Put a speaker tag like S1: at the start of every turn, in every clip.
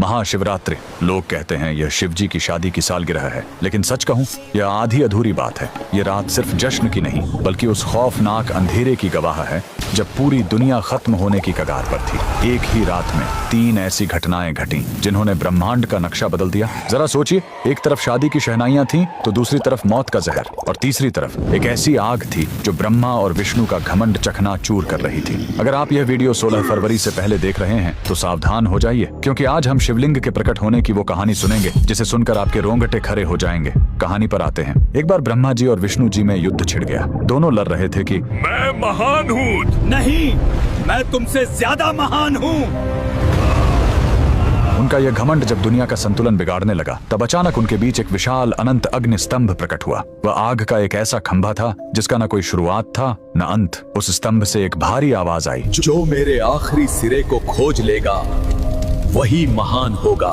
S1: महाशिवरात्रि। लोग कहते हैं यह शिव जी की शादी की सालगिरह है, लेकिन सच कहूं यह आधी अधूरी बात है। यह रात सिर्फ जश्न की नहीं बल्कि उस खौफनाक अंधेरे की गवाह है जब पूरी दुनिया खत्म होने की कगार पर थी। एक ही रात में 3 ऐसी घटनाएं घटी जिन्होंने ब्रह्मांड का नक्शा बदल दिया। जरा सोचिए, एक तरफ शादी की शहनाइयां थीं, तो दूसरी तरफ मौत का जहर, और तीसरी तरफ एक ऐसी आग थी जो ब्रह्मा और विष्णु का घमंड चकनाचूर कर रही थी। अगर आप यह वीडियो 16 फरवरी से पहले देख रहे हैं तो सावधान हो जाइए, क्योंकि आज हम शिवलिंग के प्रकट होने की वो कहानी सुनेंगे जिसे सुनकर आपके रोंगटे खड़े हो जाएंगे। कहानी पर आते हैं। एक बार ब्रह्मा जी और विष्णु जी में युद्ध छिड़ गया। दोनों लड़ रहे थे कि
S2: मैं महान हूँ।
S3: नहीं, मैं तुमसे ज्यादा महान हूँ।
S1: उनका यह घमंड जब दुनिया का संतुलन बिगाड़ने लगा, तब अचानक उनके बीच एक विशाल अनंत अग्नि स्तंभ प्रकट हुआ। वह आग का एक ऐसा खंभा था जिसका न कोई शुरुआत था न अंत। उस स्तंभ से एक भारी आवाज आई,
S3: जो मेरे आखिरी सिरे को खोज लेगा वही महान होगा।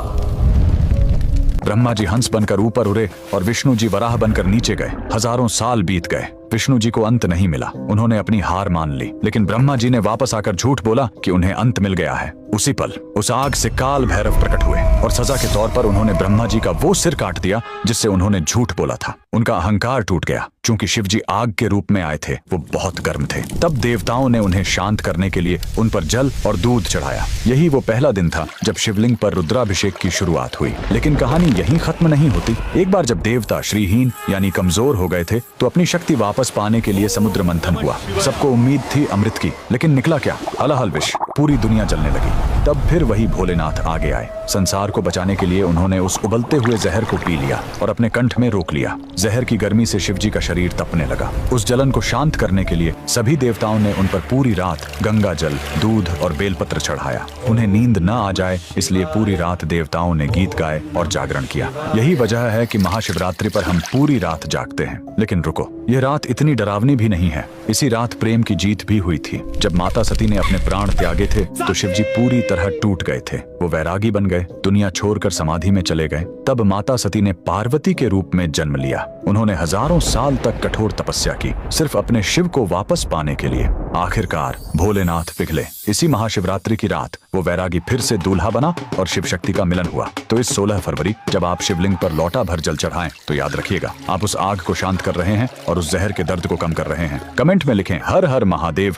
S1: ब्रह्मा जी हंस बनकर ऊपर उड़े और विष्णु जी वराह बनकर नीचे गए। हजारों साल बीत गए, विष्णु जी को अंत नहीं मिला। उन्होंने अपनी हार मान ली, लेकिन ब्रह्मा जी ने वापस आकर झूठ बोला कि उन्हें अंत मिल गया है। उसी पल उस आग से काल भैरव प्रकट हुए और सजा के तौर पर उन्होंने ब्रह्मा जी का वो सिर काट दिया जिससे उन्होंने झूठ बोला था। उनका अहंकार टूट गया। चूंकि शिव जी आग के रूप में आए थे, वो बहुत गर्म थे। तब देवताओं ने उन्हें शांत करने के लिए उन पर जल और दूध चढ़ाया। यही वो पहला दिन था जब शिवलिंग पर रुद्राभिषेक की शुरुआत हुई। लेकिन कहानी यहीं खत्म नहीं होती। एक बार जब देवता श्रीहीन यानी कमजोर हो गए थे, तो अपनी शक्ति वापस पाने के लिए समुद्र मंथन हुआ। सबको उम्मीद थी अमृत की, लेकिन निकला क्या? हलाहल विष। पूरी दुनिया जलने लगी। तब फिर वही भोलेनाथ आगे आए। संसार को बचाने के लिए उन्होंने उस उबलते हुए जहर को पी लिया और अपने कंठ में रोक लिया। जहर की गर्मी से शिव जी का शरीर तपने लगा। उस जलन को शांत करने के लिए सभी देवताओं ने उन पर पूरी रात गंगा जल, दूध और बेलपत्र चढ़ाया। उन्हें नींद न आ जाए इसलिए पूरी रात देवताओं ने गीत गाए और जागरण किया। यही वजह है कि महाशिवरात्रि पर हम पूरी रात जागते हैं। लेकिन रुको, यह रात इतनी डरावनी भी नहीं है। इसी रात प्रेम की जीत भी हुई थी। जब माता सती ने अपने प्राण त्यागे थे तो शिव जी पूरी तरह टूट गए थे। वो वैरागी बन गए, दुनिया छोड़कर समाधि में चले गए। तब माता सती ने पार्वती के रूप में जन्म लिया। उन्होंने हजारों साल तक कठोर तपस्या की, सिर्फ अपने शिव को वापस पाने के लिए। आखिरकार भोलेनाथ पिघले। इसी महाशिवरात्रि की रात वो वैरागी फिर से दूल्हा बना और शिव शक्ति का मिलन हुआ। तो इस 16 फरवरी जब आप शिवलिंग पर लौटा भर जल चढ़ाएं, तो याद रखिएगा, आप उस आग को शांत कर रहे हैं और उस जहर के दर्द को कम कर रहे हैं। कमेंट में लिखें हर हर महादेव।